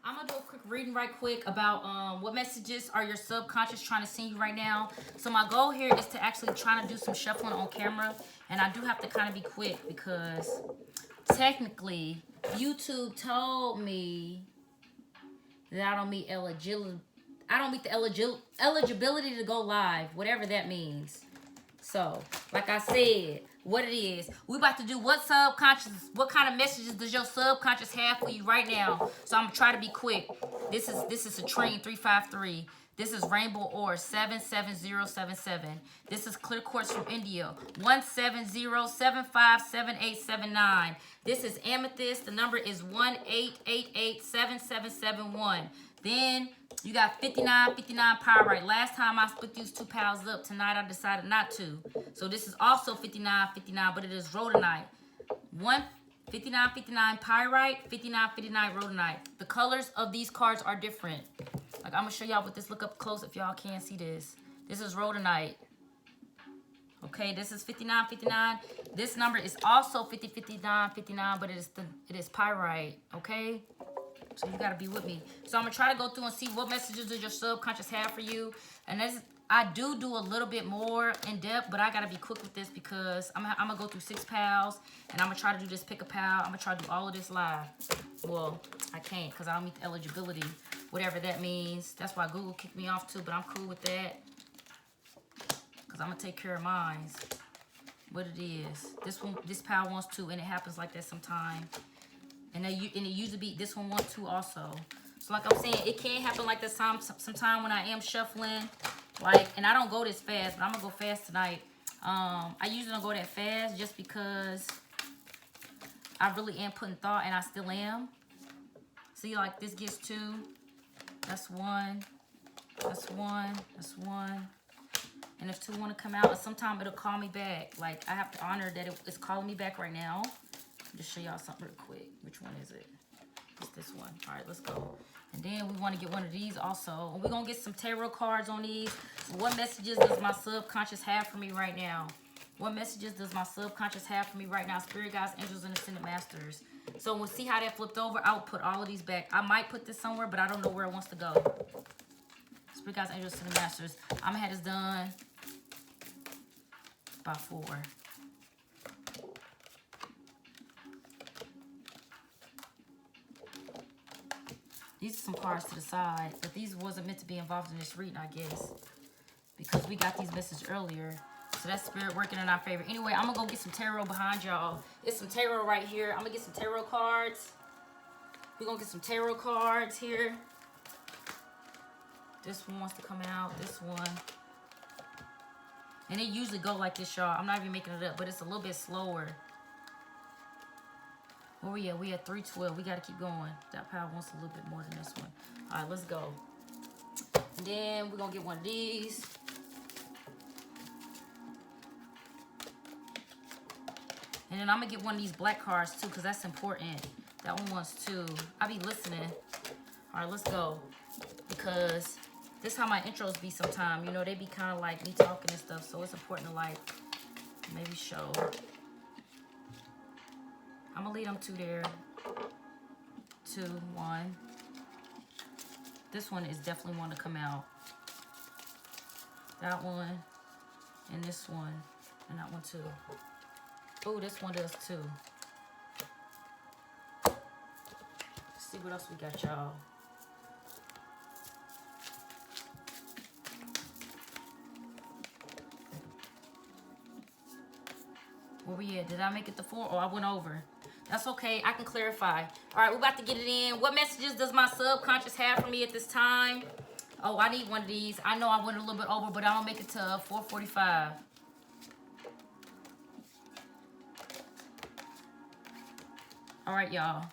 I'm gonna do a quick reading right quick about what messages are your subconscious trying to send you right now. So my goal here is to actually try to do some shuffling on camera, and I do have to kind of be quick because technically YouTube told me that I don't meet the eligibility to go live, whatever that means. So, like I said, what it is, we about to do what kind of messages does your subconscious have for you right now? So I'm gonna try to be quick. This is Citrine 353. This is Rainbow Ore 77077. This is Clear Quartz from India 170757879. This is Amethyst. The number is 188877771. Then you got 5959 Pyrite. Last time I split these two piles up. Tonight I decided not to. So this is also 5959, but it is Rhodonite. 5959 Pyrite, 5959 Rhodonite. The colors of these cards are different. Like, I'm going to show y'all what this, look up close if y'all can't see this. This is Rhodonite. Okay, this is 5959. This number is also 5959, but it is Pyrite. Okay? So you gotta be with me. So I'm gonna try to go through and see what messages does your subconscious have for you. And I do a little bit more in depth, but I gotta be quick with this because I'm gonna go through 6 pals, and I'm gonna try to do this pick a pal. I'm gonna try to do all of this live. Well, I can't because I don't meet the eligibility, whatever that means. That's why Google kicked me off too, but I'm cool with that because I'm gonna take care of mine. What it is. This pal wants to, and it happens like that sometime. And it usually be this one wants to also. So like I'm saying, it can happen like this sometime when I am shuffling. Like, and I don't go this fast, but I'm gonna go fast tonight. I usually don't go that fast just because I really am putting thought, and I still am. See, like this gets 2. That's 1. That's 1. That's 1. And if 2 want to come out, and sometime it'll call me back. Like, I have to honor that it's calling me back right now. Just show y'all something real quick. Which one is it? It's this one. All right, let's go. And then we want to get one of these also. And we're going to get some tarot cards on these. So what messages does my subconscious have for me right now? What messages does my subconscious have for me right now? Spirit guides, angels, and ascended masters. So we'll see how that flipped over. I'll put all of these back. I might put this somewhere, but I don't know where it wants to go. Spirit guides, angels, ascended masters. I'm going to have this done by 4. These are some cards to the side, but these wasn't meant to be involved in this reading, I guess, because we got these messages earlier. So that's spirit working in our favor. Anyway, I'm going to go get some tarot behind y'all. It's some tarot right here. I'm going to get some tarot cards. We're going to get some tarot cards here. This one wants to come out. This one. And it usually go like this, y'all. I'm not even making it up, but it's a little bit slower. Where we at? We at 312. We got to keep going. That pile wants a little bit more than this one. All right, let's go. And then we're going to get one of these. And then I'm going to get one of these black cards, too, because that's important. That one wants 2. I be listening. All right, let's go. Because this is how my intros be sometime. You know, they be kind of like me talking and stuff. So it's important to, like, maybe show. I'm going to lead them to there. 2, 1. This one is definitely one to come out. That one. And this one. And that one too. Oh, this one does too. Let's see what else we got, y'all. Where we at? Did I make it to 4? Oh, I went over. That's okay. I can clarify. All right, we're about to get it in. What messages does my subconscious have for me at this time? Oh, I need one of these. I know I went a little bit over, but I'm going to make it to 4:45. All right, y'all.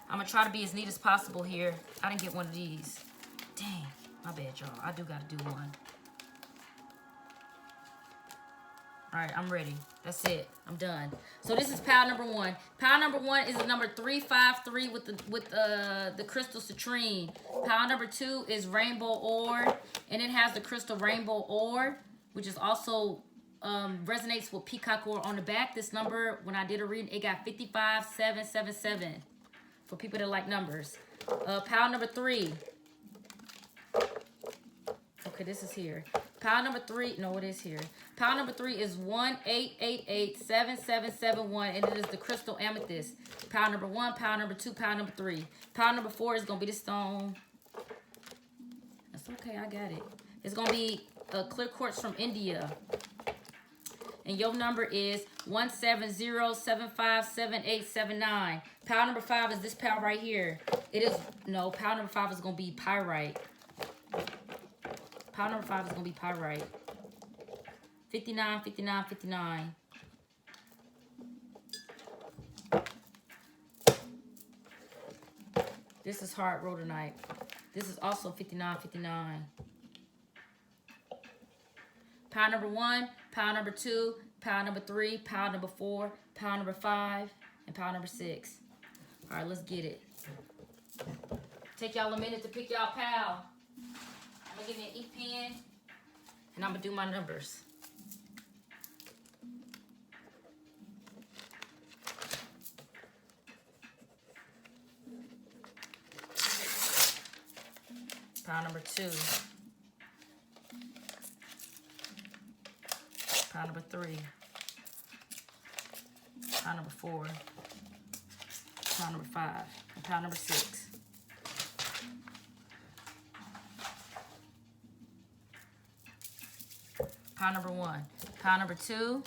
I'm going to try to be as neat as possible here. I didn't get one of these. Dang. My bad, y'all. I do got to do one. All right, I'm ready. That's it. I'm done. So this is pile number 1. Pile number 1 is the number 353 with the crystal citrine. Pile number 2 is rainbow ore, and it has the crystal rainbow ore, which is also resonates with peacock ore on the back. This number, when I did a reading, it got 55777 for people that like numbers. Pile number 3. Okay, this is here. Pile number 3, no, it is here. Pile number 3 is 188877771, and it is the crystal amethyst. Pile number 1, pile number 2, pile number 3. Pile number 4 is gonna be the stone. That's okay, I got it. It's gonna be a clear quartz from India. And your number is 170757879. Pile number 5 is this pile right here. It is, no, pile number 5 is gonna be pyrite. Pile number 5 is gonna be pyrite. 59, 59, 59. This is hard rhodonite. This is also 59, 59. Pile number 1, pile number 2, pile number 3, pile number 4, pile number 5, and pile number 6. All right, let's get it. Take y'all a minute to pick y'all pile. I'm gonna give me an ink pen, and I'm gonna do my numbers. Pile number 2. Pile number 3. Pile number 4. Pile number 5. And pile number 6. Pile number 1. Pile number 2.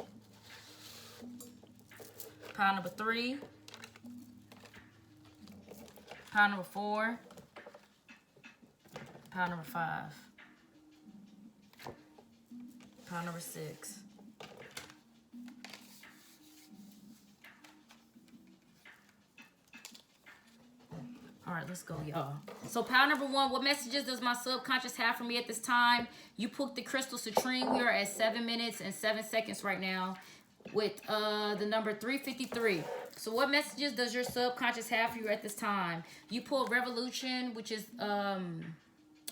Pile number 3. Pile number 4. Pile number 5. Pile number 6. All right, let's go, y'all. So pile number 1, what messages does my subconscious have for me at this time? You put the crystal citrine. We are at 7 minutes and 7 seconds right now with the number 353. So what messages does your subconscious have for you at this time? You pulled revolution, which is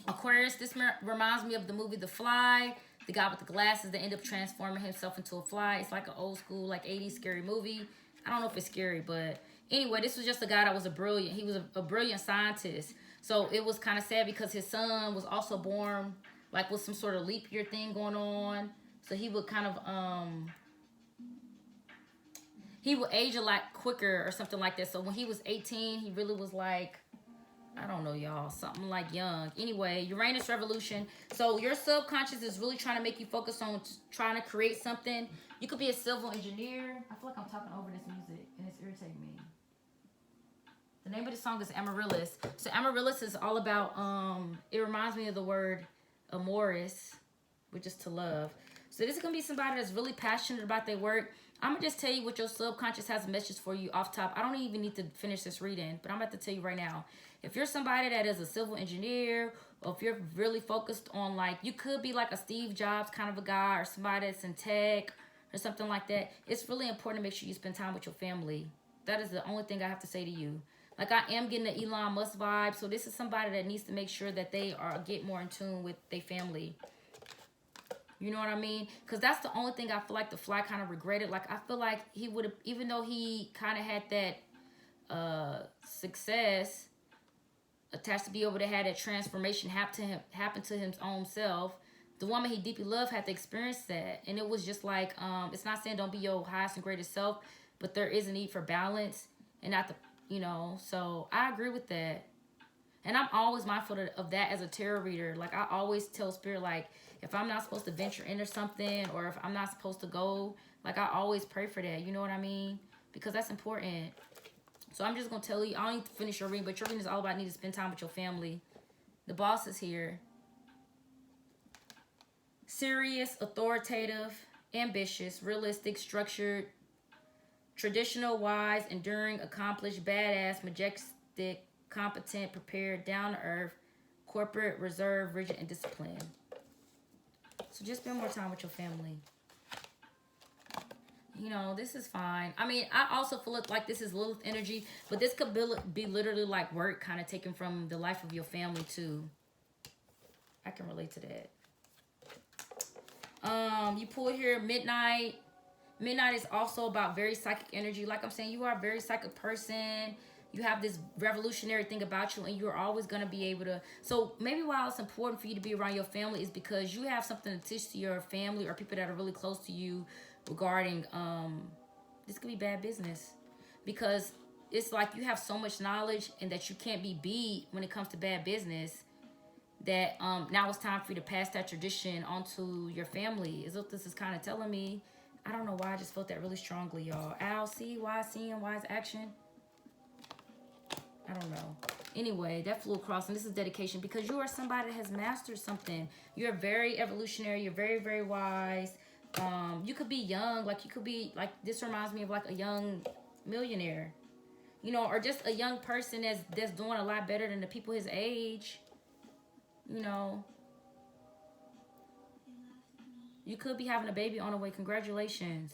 Aquarius. This reminds me of the movie The Fly. The guy with the glasses that end up transforming himself into a fly. It's like an old school, like 80s scary movie. I don't know if it's scary, but anyway, this was just a guy that was he was a brilliant scientist. So it was kind of sad because his son was also born like with some sort of leap year thing going on. So he would kind of, he would age a lot quicker or something like that. So when he was 18, he really was like, I don't know, y'all, something like young. Anyway, Uranus revolution. So your subconscious is really trying to make you focus on trying to create something. You could be a civil engineer. I feel like I'm talking over this music and it's irritating me. The name of the song is Amaryllis. So Amaryllis is all about, it reminds me of the word amoris, which is to love. So this is going to be somebody that's really passionate about their work. I'm going to just tell you what your subconscious has a message for you off top. I don't even need to finish this reading, but I'm about to tell you right now. If you're somebody that is a civil engineer, or if you're really focused on, like, you could be like a Steve Jobs kind of a guy, or somebody that's in tech or something like that, it's really important to make sure you spend time with your family. That is the only thing I have to say to you. Like, I am getting the Elon Musk vibe, so this is somebody that needs to make sure that they get more in tune with their family. You know what I mean? Because that's the only thing I feel like the Fly kind of regretted. Like, I feel like he would have, even though he kind of had that success attached to be able to have that transformation happen to his own self, the woman he deeply loved had to experience that. And it was just like, it's not saying don't be your highest and greatest self, but there is a need for balance and not the, you know, so I agree with that. And I'm always mindful of that as a tarot reader. Like, I always tell Spirit, like, if I'm not supposed to venture into something or if I'm not supposed to go, like, I always pray for that. You know what I mean? Because that's important. So I'm just going to tell you, I don't need to finish your reading, but your reading is all about need to spend time with your family. The boss is here. Serious, authoritative, ambitious, realistic, structured, traditional, wise, enduring, accomplished, badass, majestic, competent, prepared, down to earth, corporate, reserved, rigid, and disciplined. So just spend more time with your family. You know, this is fine. I mean, I also feel like this is Lilith energy, but this could be literally like work kind of taken from the life of your family too. I can relate to that. You pull here Midnight. Midnight is also about very psychic energy. Like I'm saying, you are a very psychic person. You have this revolutionary thing about you, and you're always going to be able to. So maybe why it's important for you to be around your family is because you have something to teach to your family or people that are really close to you regarding this could be bad business, because it's like you have so much knowledge and that you can't be beat when it comes to bad business, that now it's time for you to pass that tradition onto your family, is what this is kind of telling me. I don't know why I just felt that really strongly, y'all. Al, see, why seeing, why is action? I don't know. Anyway, that flew across, and this is dedication, because you are somebody that has mastered something. You're very evolutionary. You're very, very wise. You could be young. Like, you could be, like, this reminds me of, like, a young millionaire. You know, or just a young person that's doing a lot better than the people his age. You know. You could be having a baby on the way. Congratulations.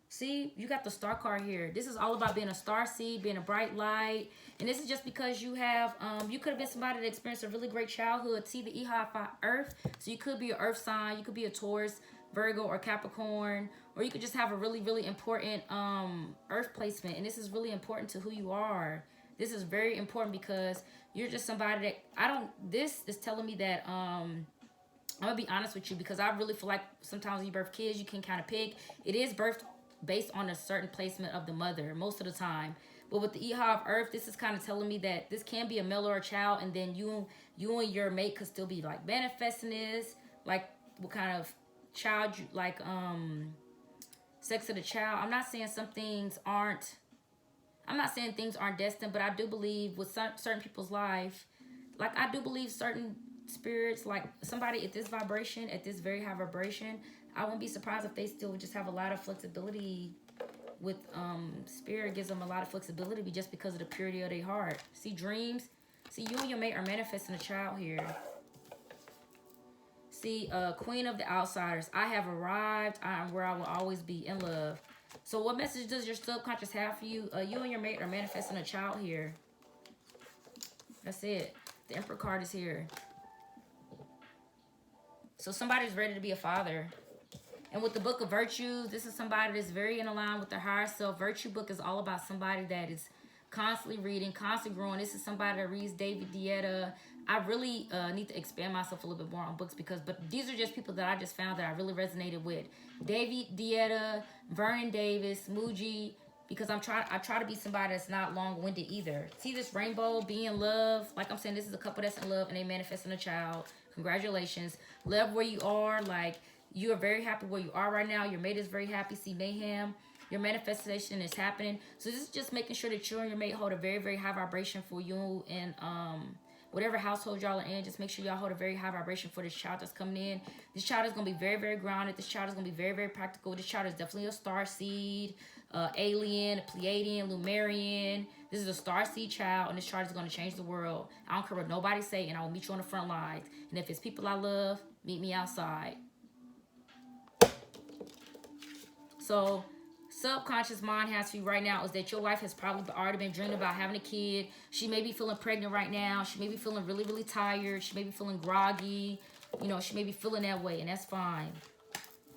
See, you got the star card here. This is all about being a star seed, being a bright light. And this is just because you have, you could have been somebody that experienced a really great childhood. See the E-High Earth. So you could be an earth sign. You could be a Taurus, Virgo, or Capricorn. Or you could just have a really, really important earth placement. And this is really important to who you are. This is very important because you're just somebody that, this is telling me that, I'm going to be honest with you, because I really feel like sometimes when you birth kids, you can kind of pick. It is birthed based on a certain placement of the mother most of the time. But with the E-High of Earth, this is kind of telling me that this can be a male or a child, and then you and your mate could still be like manifesting this. Like, what kind of child you like, sex of the child. I'm not saying things aren't destined, but I do believe with certain people's life, like I do believe certain spirits, like somebody at this vibration, at this very high vibration, I won't be surprised if they still just have a lot of flexibility with spirit. Gives them a lot of flexibility just because of the purity of their heart. See, dreams. See, you and your mate are manifesting a child here. See, Queen of the Outsiders. I have arrived. I am where I will always be, in love. So what message does your subconscious have for you? You and your mate are manifesting a child here. That's it. The Emperor card is here. So somebody's ready to be a father. And with the Book of Virtues, this is somebody that's very in line with their higher self. Virtue book is all about somebody that is constantly reading, constantly growing. This is somebody that reads David Dieta. I really need to expand myself a little bit more on books, but these are just people that I just found that I really resonated with. David Dieta, Vernon Davis, Muji, because I try to be somebody that's not long-winded either. See this rainbow, be in love. Like I'm saying, this is a couple that's in love and they manifesting a child. Congratulations. Love where you are. Like, you are very happy where you are right now. Your mate is very happy. See mayhem. Your manifestation is happening. So this is just making sure that you and your mate hold a very, very high vibration for you, and whatever household y'all are in, just make sure y'all hold a very high vibration for this child that's coming in. This child is going to be very, very grounded. This child is going to be very, very practical. This child is definitely a star seed, alien, Pleiadian, Lumerian. This is a star seed child, and this child is going to change the world. I don't care what nobody say, and I will meet you on the front lines. And if it's people I love, meet me outside. So subconscious mind has for you right now is that your wife has probably already been dreaming about having a kid. She may be feeling pregnant right now. She may be feeling really, really tired. She may be feeling groggy. You know, she may be feeling that way, and that's fine.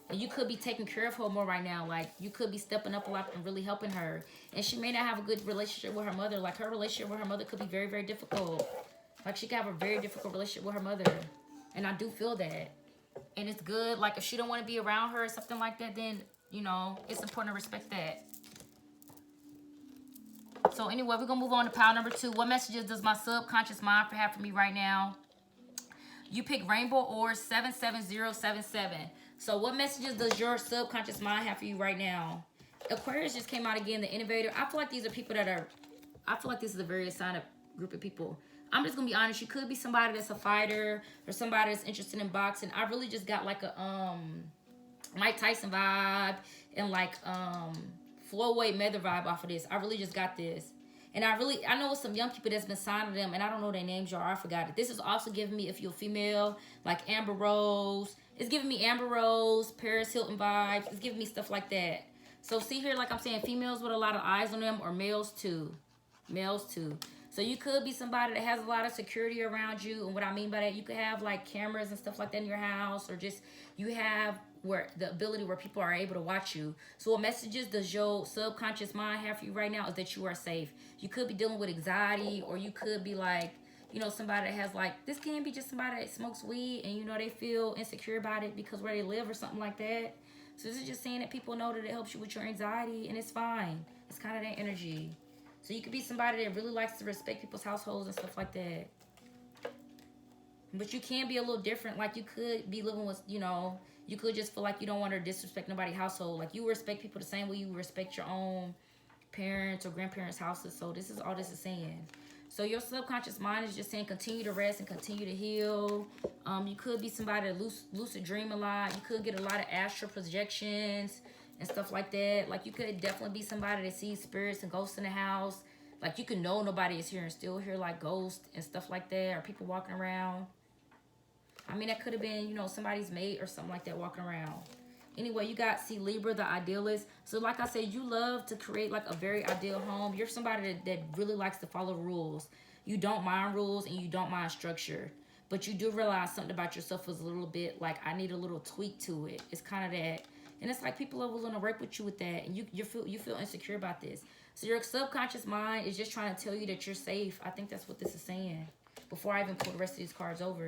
And you could be taking care of her more right now. Like, you could be stepping up a lot and really helping her. And she may not have a good relationship with her mother. Like, her relationship with her mother could be very, very difficult. Like, she could have a very difficult relationship with her mother. And I do feel that. And it's good. Like, if she don't want to be around her or something like that, then, you know, it's important to respect that. So anyway, we're going to move on to pile number 2. What messages does my subconscious mind have for me right now? You pick Rainbow Ores 77077. So what messages does your subconscious mind have for you right now? Aquarius just came out again, the innovator. I feel like these are people that are, I feel like this is a very assigned group of people. I'm just going to be honest. You could be somebody that's a fighter or somebody that's interested in boxing. I really just got like a, Mike Tyson vibe and like Floyd Mayweather vibe off of this. I really just got this. And I know some young people that's been signed to them, and I don't know their names, y'all. I forgot it. This is also giving me, if you're a female, like Amber Rose. It's giving me Amber Rose, Paris Hilton vibes. It's giving me stuff like that. So see here, like I'm saying, females with a lot of eyes on them, or males too. Males too. So you could be somebody that has a lot of security around you. And what I mean by that, you could have like cameras and stuff like that in your house, or just you have where the ability where people are able to watch you. So what messages does your subconscious mind have for you right now is that you are safe. You could be dealing with anxiety, or you could be like, you know, somebody that has like, this can be just somebody that smokes weed and, you know, they feel insecure about it because where they live or something like that. So this is just saying that people know that it helps you with your anxiety, and it's fine. It's kind of that energy. So you could be somebody that really likes to respect people's households and stuff like that. But you can be a little different. Like you could be living with, you know, you could just feel like you don't want to disrespect nobody's household. Like you respect people the same way you respect your own parents or grandparents' houses. So this is all this is saying. So your subconscious mind is just saying continue to rest and continue to heal. You could be somebody that lucid dream a lot. You could get a lot of astral projections and stuff like that. Like you could definitely be somebody that sees spirits and ghosts in the house. Like you can know nobody is here and still hear like ghosts and stuff like that, or people walking around. I mean, that could have been, you know, somebody's mate or something like that walking around. Anyway, you got, see, Libra, the idealist. So like I said, you love to create like a very ideal home. You're somebody that really likes to follow rules. You don't mind rules and you don't mind structure. But you do realize something about yourself is a little bit like, I need a little tweak to it. It's kind of that. And it's like people are willing to work with you with that. And you feel insecure about this. So your subconscious mind is just trying to tell you that you're safe. I think that's what this is saying. Before I even pull the rest of these cards over.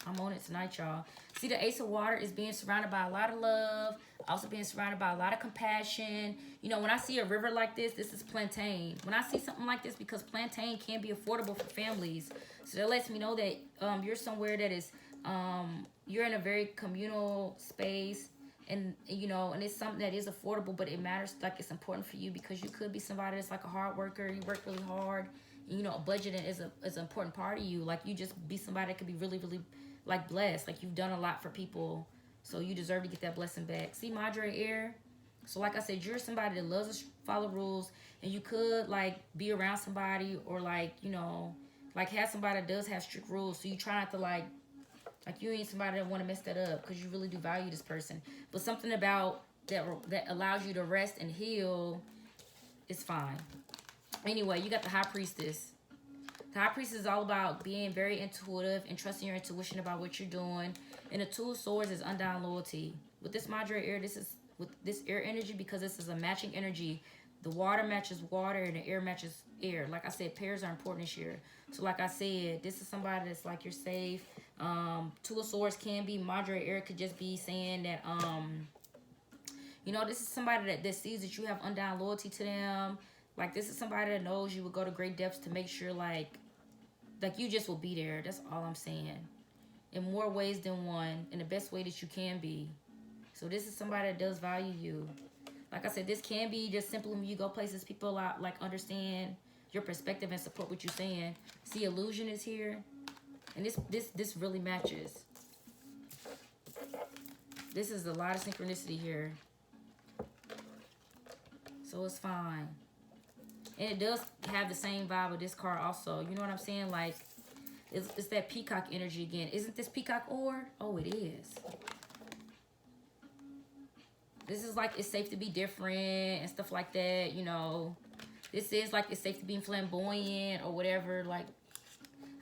I'm on it tonight, y'all. See, the Ace of Water is being surrounded by a lot of love. Also being surrounded by a lot of compassion. You know, when I see a river like this is plantain. When I see something like this, because plantain can be affordable for families. So that lets me know that you're somewhere that is, you're in a very communal space. And, you know, and it's something that is affordable, but it matters, like it's important for you because you could be somebody that's like a hard worker. You work really hard. And, you know, budgeting is an important part of you. Like you just be somebody that could be really, really like blessed. Like you've done a lot for people. So you deserve to get that blessing back. See, Madre Air. So like I said, you're somebody that loves to follow rules. And you could like be around somebody or like, you know, like have somebody that does have strict rules. So you try not to like you ain't somebody that want to mess that up because you really do value this person. But something about that allows you to rest and heal is fine. Anyway, you got the High Priestess. The High Priestess is all about being very intuitive and trusting your intuition about what you're doing. And the Two of Swords is undying loyalty. With this Madre Air, this is with this air energy, because this is a matching energy. The water matches water and the air matches air. Like I said, pairs are important this year. So like I said, this is somebody that's like you're safe. Two of Swords can be Madre Air, could just be saying that you know, this is somebody that sees that you have undying loyalty to them. Like this is somebody that knows you would go to great depths to make sure like you just will be there. That's all I'm saying. In more ways than one, in the best way that you can be. So this is somebody that does value you. Like I said, this can be just simply when you go places, people like understand your perspective and support what you're saying. See, illusion is here. And this really matches. This is a lot of synchronicity here. So it's fine. And it does have the same vibe with this card also. You know what I'm saying? Like, it's that peacock energy again. Isn't this peacock ore? Oh, it is. This is like it's safe to be different and stuff like that, you know. This is like it's safe to be flamboyant or whatever. Like,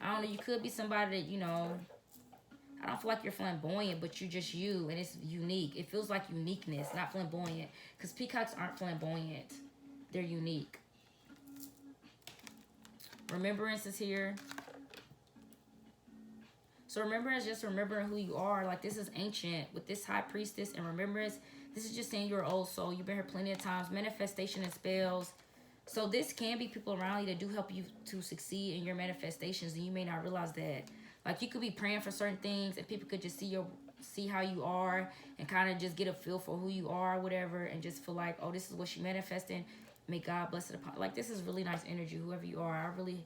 I don't know. You could be somebody that, you know, I don't feel like you're flamboyant, but you're just you, and it's unique. It feels like uniqueness, not flamboyant. Because peacocks aren't flamboyant. They're unique. Remembrance is here. So remembrance, just remembering who you are. Like this is ancient with this High Priestess and remembrance. This is just saying you're an old soul. You've been here plenty of times. Manifestation and spells. So this can be people around you that do help you to succeed in your manifestations, and you may not realize that. Like you could be praying for certain things, and people could just see how you are and kind of just get a feel for who you are, or whatever, and just feel like, oh, this is what she manifesting. May God bless it upon. Like this is really nice energy. Whoever you are, I really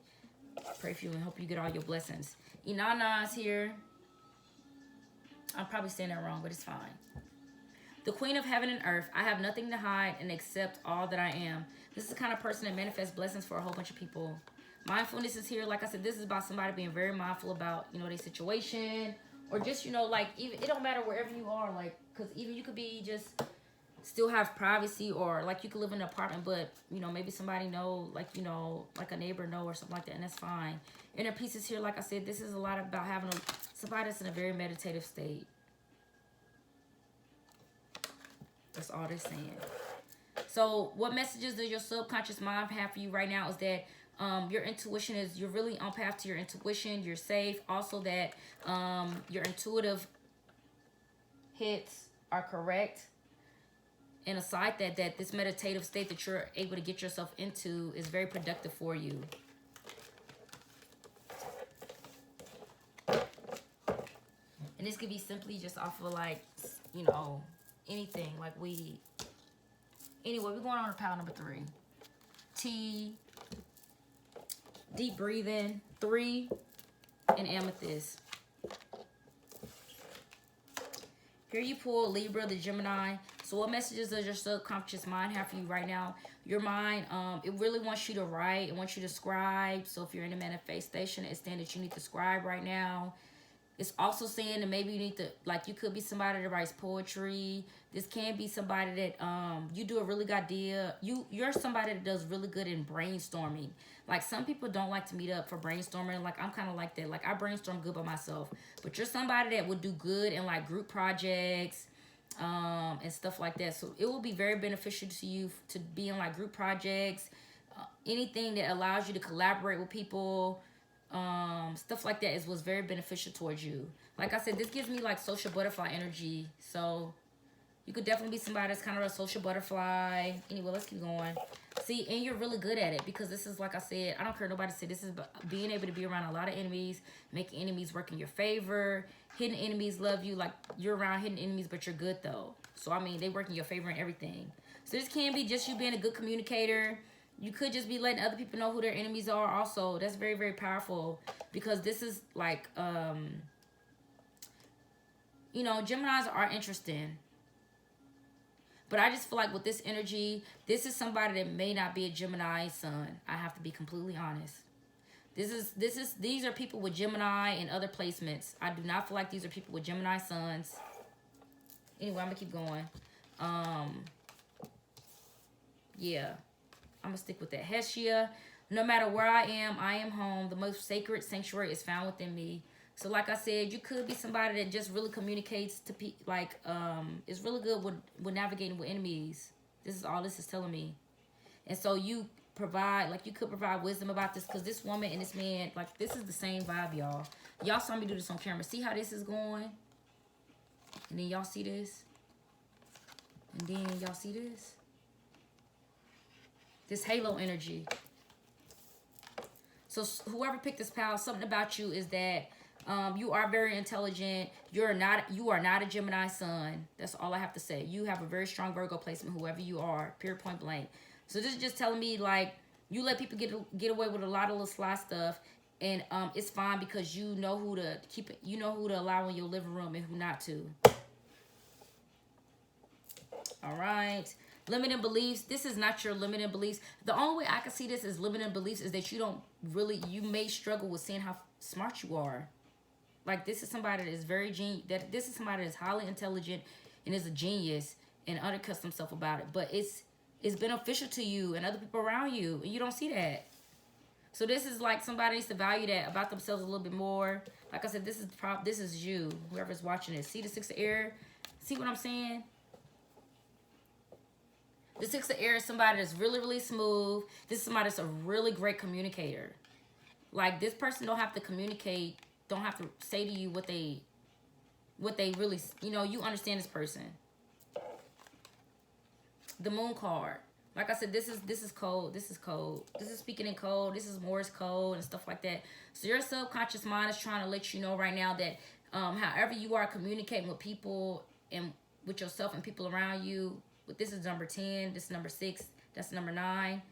pray for you and hope you get all your blessings. Inanna is here. I'm probably saying that wrong, but it's fine. The Queen of Heaven and Earth. I have nothing to hide and accept all that I am. This is the kind of person that manifests blessings for a whole bunch of people. Mindfulness is here. Like I said, this is about somebody being very mindful about, you know, their situation. Or just, you know, like, even it don't matter wherever you are. Like, because even you could be just still have privacy, or like you could live in an apartment, but, you know, maybe somebody know, like, you know, like a neighbor know or something like that, and that's fine. Inner peace is here. Like I said, this is a lot about having somebody that's in a very meditative state. That's all they're saying. So what messages does your subconscious mind have for you right now is that your intuition is, you're really on path to your intuition. You're safe. Also that your intuitive hits are correct. And aside that this meditative state that you're able to get yourself into is very productive for you. And this could be simply just off of like, you know, anything like weed. Anyway, we're going on to pile number 3. Tea, deep breathing, 3, and amethyst. Here you pull Libra, the Gemini. So what messages does your subconscious mind have for you right now? Your mind, it really wants you to write. It wants you to scribe. So if you're in a manifestation, it's saying that you need to scribe right now. It's also saying that maybe you need to, like, you could be somebody that writes poetry. This can be somebody that you do a really good idea. You're somebody that does really good in brainstorming. Like, some people don't like to meet up for brainstorming. Like, I'm kind of like that. Like, I brainstorm good by myself. But you're somebody that would do good in, like, group projects and stuff like that. So it will be very beneficial to you to be in, like, group projects. Anything that allows you to collaborate with people. Stuff like that was very beneficial towards you. Like I said, this gives me like social butterfly energy. So you could definitely be somebody that's kind of a social butterfly. Anyway, let's keep going. See, and you're really good at it because this is, like I said, I don't care nobody say, this is being able to be around a lot of enemies, making enemies work in your favor. Hidden enemies love you. Like, you're around hidden enemies, but you're good though. So I mean, they work in your favor and everything. So this can be just you being a good communicator. You could just be letting other people know who their enemies are also. That's very, very powerful. Because this is like, you know, Geminis are interesting. But I just feel like with this energy, this is somebody that may not be a Gemini sun. I have to be completely honest. These are people with Gemini and other placements. I do not feel like these are people with Gemini suns. Anyway, I'm going to keep going. Yeah. I'm going to stick with that. Hestia, no matter where I am home. The most sacred sanctuary is found within me. So like I said, you could be somebody that just really communicates to people, like, is really good with navigating with enemies. This is all this is telling me. And so you provide, like, you could provide wisdom about this because this woman and this man, like, this is the same vibe, y'all. Y'all saw me do this on camera. See how this is going? And then y'all see this? And then y'all see this? This halo energy. So whoever picked this pal, something about you is that you are very intelligent. You are not a Gemini sun. That's all I have to say. You have a very strong Virgo placement, whoever you are, period, point blank. So this is just telling me, like, you let people get away with a lot of little sly stuff, and it's fine because you know who to keep it. You know who to allow in your living room and who not to. All right. Limiting beliefs. This is not your limiting beliefs. The only way I can see this as limiting beliefs is that you may struggle with seeing how smart you are. Like, this is somebody that is very this is somebody that's highly intelligent and is a genius and undercuts himself about it. But it's beneficial to you and other people around you, and you don't see that. So this is like somebody needs to value that about themselves a little bit more. Like I said, this is you, whoever's watching this. See the 6 of air? See what I'm saying? The 6 of air is somebody that's really, really smooth. This is somebody that's a really great communicator. Like, this person don't have to communicate, don't have to say to you what they really, you know, you understand this person. The moon card. Like I said, this is code. This is code. This is speaking in code. This is Morse code and stuff like that. So your subconscious mind is trying to let you know right now that however you are communicating with people and with yourself and people around you, but this is number 10, this is number 6, that's number 9.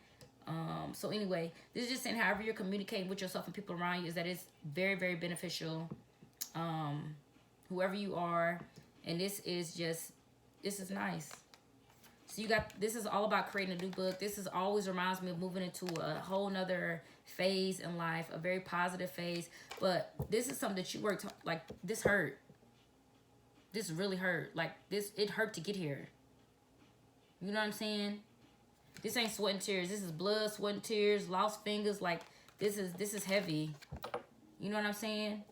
So anyway, this is just saying however you're communicating with yourself and people around you is that it's very, very beneficial. Whoever you are, and this is nice. So this is all about creating a new book. This always reminds me of moving into a whole nother phase in life, a very positive phase. But this is something that you worked, like, this hurt. This really hurt. Like, it hurt to get here. You know what I'm saying? This ain't sweat and tears. This is blood, sweat and tears, lost fingers. Like, this is heavy. You know what I'm saying?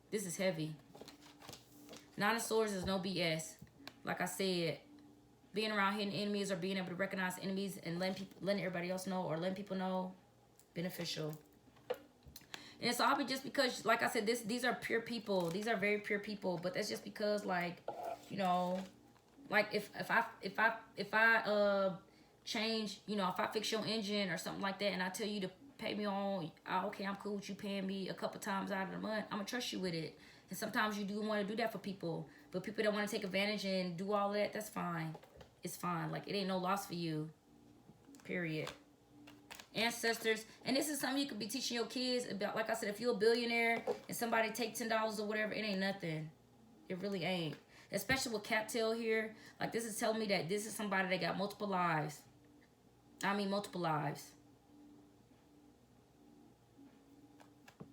This is heavy. 9 of Swords is no BS. like I said, being around hidden enemies or being able to recognize enemies and letting everybody else know or letting people know, beneficial. And it's all just because, like I said, these are pure people. These are very pure people. But that's just because, like, you know, like if I change, you know, if I fix your engine or something like that, and I tell you to pay me on, okay, I'm cool with you paying me a couple times out of the month. I'm gonna trust you with it. And sometimes you do want to do that for people, but people that want to take advantage and do all that, that's fine. It's fine. Like, it ain't no loss for you. Period. Ancestors, and this is something you could be teaching your kids about. Like I said, if you're a billionaire and somebody take $10 or whatever, it ain't nothing. It really ain't. Especially with cattail here, like, this is telling me that this is somebody that got multiple lives. I mean, multiple lives.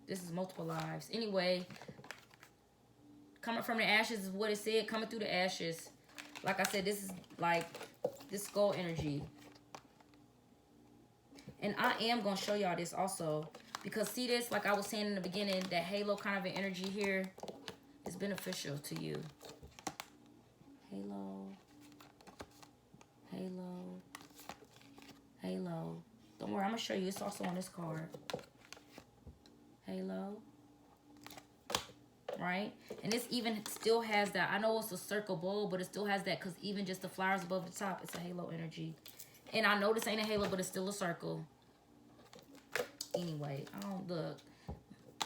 This is multiple lives. Anyway, coming from the ashes is what it said. Coming through the ashes, like I said, this is like this skull energy. And I am going to show y'all this also. Because see this, like I was saying in the beginning, that halo kind of an energy here is beneficial to you. Halo. Halo. Halo. Don't worry, I'm going to show you. It's also on this card. Halo. Right? And this even still has that. I know it's a circle bowl, but it still has that because even just the flowers above the top, it's a halo energy. And I know this ain't a halo, but it's still a circle. Anyway, I don't look.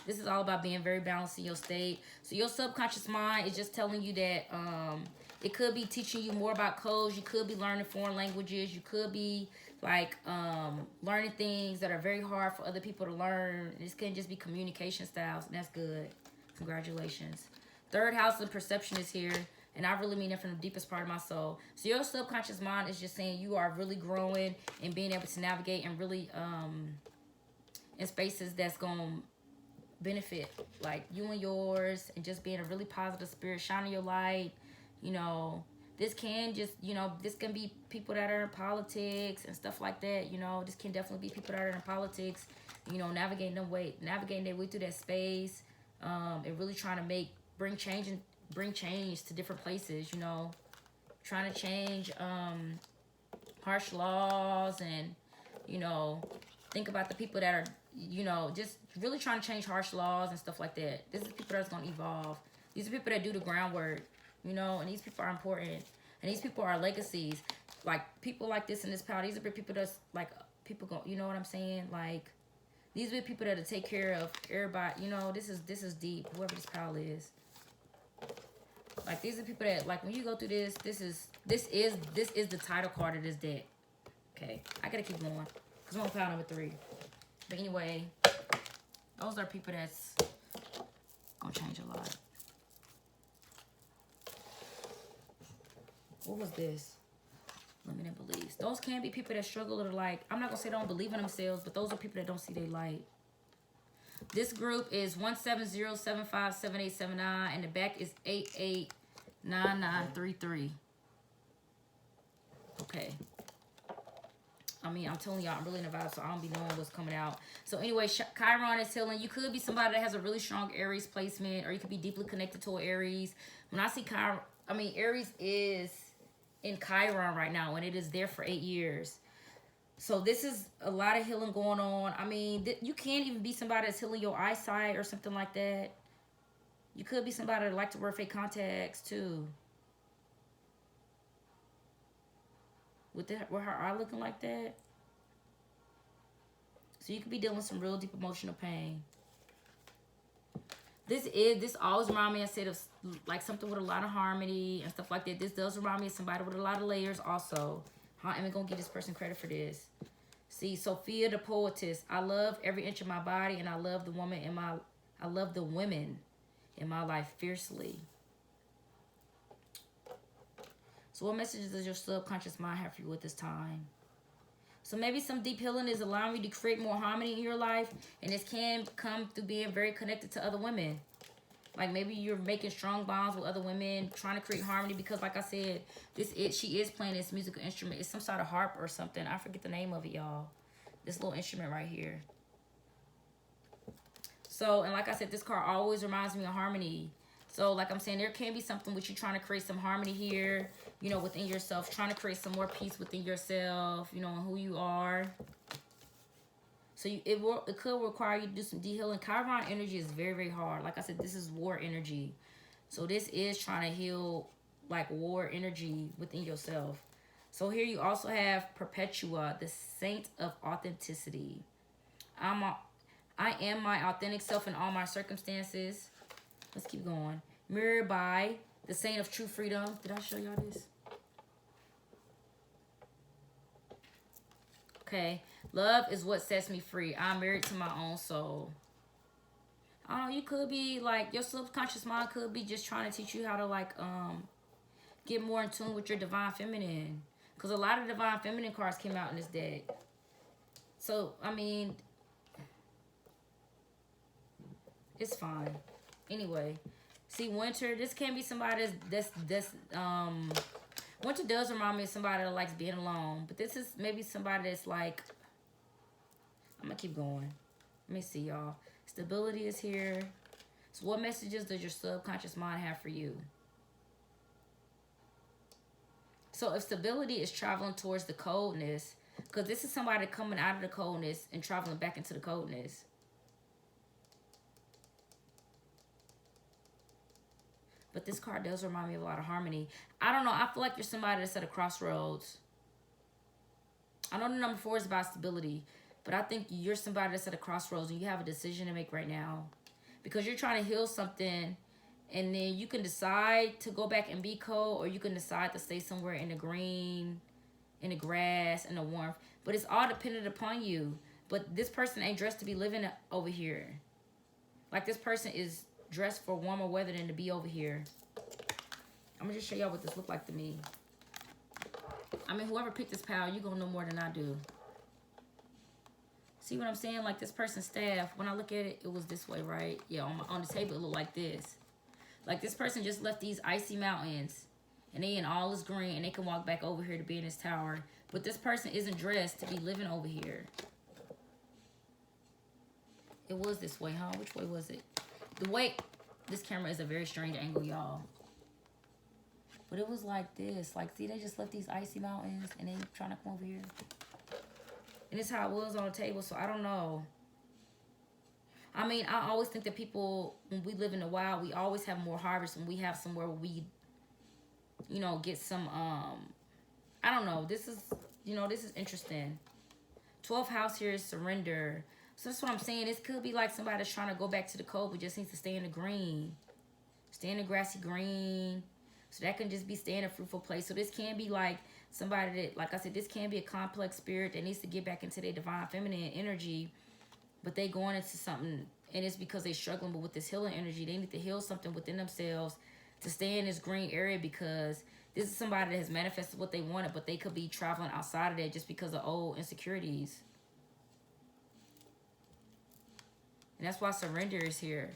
This is all about being very balanced in your state. So your subconscious mind is just telling you that it could be teaching you more about codes. You could be learning foreign languages. You could be like learning things that are very hard for other people to learn. This can just be communication styles, and that's good. Congratulations. Third house of perception is here. And I really mean it from the deepest part of my soul. So your subconscious mind is just saying you are really growing and being able to navigate and really in spaces that's going to benefit like you and yours, and just being a really positive spirit, shining your light. You know, this can just, you know, this can be people that are in politics and stuff like that. You know, this can definitely be people that are in politics, you know, navigating their way through that space, and really trying to bring change to different places, you know, trying to change harsh laws, and, you know, think about the people that are, you know, just really trying to change harsh laws and stuff like that. This is people that's going to evolve. These are people that do the groundwork, you know, and these people are important. And these people are legacies. Like, people like this in this power, these are people that's, like, people go, you know what I'm saying? Like, these are the people that take care of everybody. You know, this is deep, whoever this pal is. Like, these are people that, like, when you go through this is the title card of this deck. Okay, I gotta keep going because I'm on pile number 3. But anyway, those are people that's gonna change a lot. What was this? Limited beliefs. Those can be people that struggle to, like, I'm not gonna say they don't believe in themselves, but those are people that don't see their light. This group is 170757879, and the back is 889933. Okay. I mean, I'm telling y'all, I'm really in the vibe, so I don't be knowing what's coming out. So anyway, Chiron is telling you could be somebody that has a really strong Aries placement, or you could be deeply connected to an Aries. When I see Chiron, I mean, Aries is in Chiron right now, and it is there for 8 years. So this is a lot of healing going on. I mean, you can't even be somebody that's healing your eyesight or something like that. You could be somebody that like to wear fake contacts too. With her eye looking like that. So you could be dealing with some real deep emotional pain. This always reminds me, I said, of like something with a lot of harmony and stuff like that. This does remind me of somebody with a lot of layers also. How am I gonna give this person credit for this? See, Sophia the poetess. I love every inch of my body, and I love the women in my life fiercely. So what messages does your subconscious mind have for you at this time? So maybe some deep healing is allowing you to create more harmony in your life. And this can come through being very connected to other women. Like, maybe you're making strong bonds with other women, trying to create harmony. Because like I said, she is playing this musical instrument. It's some sort of harp or something. I forget the name of it, y'all. This little instrument right here. So, and like I said, this card always reminds me of harmony. So like I'm saying, there can be something with you trying to create some harmony here, you know, within yourself, trying to create some more peace within yourself, you know, and who you are. So it could require you to do some de-healing. Chiron energy is very, very hard. Like I said, this is war energy. So this is trying to heal like war energy within yourself. So here you also have Perpetua, the saint of authenticity. I am my authentic self in all my circumstances. Let's keep going. Mirrored by the saint of true freedom. Did I show y'all this? Okay. Love is what sets me free. I'm married to my own soul. I don't know, you could be like, your subconscious mind could be just trying to teach you how to like get more in tune with your divine feminine. Because a lot of divine feminine cards came out in this deck. So, I mean, it's fine. Anyway, see, Winter, this can be somebody Winter does remind me of somebody that likes being alone. But this is maybe somebody that's like, I'm going to keep going. Let me see, y'all. Stability is here. So what messages does your subconscious mind have for you? So if stability is traveling towards the coldness, because this is somebody coming out of the coldness and traveling back into the coldness. But this card does remind me of a lot of harmony. I don't know. I feel like you're somebody that's at a crossroads. I know the number 4 is about stability. But I think you're somebody that's at a crossroads and you have a decision to make right now. Because you're trying to heal something. And then you can decide to go back and be cold. Or you can decide to stay somewhere in the green, in the grass, in the warmth. But it's all dependent upon you. But this person ain't dressed to be living over here. Like this person is dressed for warmer weather than to be over here. I'm going to just show y'all what this looked like to me. I mean, whoever picked this pile, you're going to know more than I do. See what I'm saying? Like this person's staff, when I look at it, it was this way, right? Yeah, on the table, it looked like this. Like this person just left these icy mountains. And they in all this green. And they can walk back over here to be in this tower. But this person isn't dressed to be living over here. It was this way, huh? Which way was it? The way, this camera is a very strange angle, y'all. But it was like this. Like, see, they just left these icy mountains and they trying to come over here. And it's how it was on the table, so I don't know. I mean, I always think that people, when we live in the wild, we always have more harvest when we have somewhere where we, you know, get some, I don't know. This is, you know, this is interesting. 12th house here is surrender. So that's what I'm saying. This could be like somebody that's trying to go back to the cold but just needs to stay in the green. Stay in the grassy green. So that can just be stay in a fruitful place. So this can be like somebody that, like I said, this can be a complex spirit that needs to get back into their divine feminine energy. But they going into something, and it's because they're struggling. But with this healing energy, they need to heal something within themselves to stay in this green area, because this is somebody that has manifested what they wanted, but they could be traveling outside of that just because of old insecurities. And that's why surrender is here.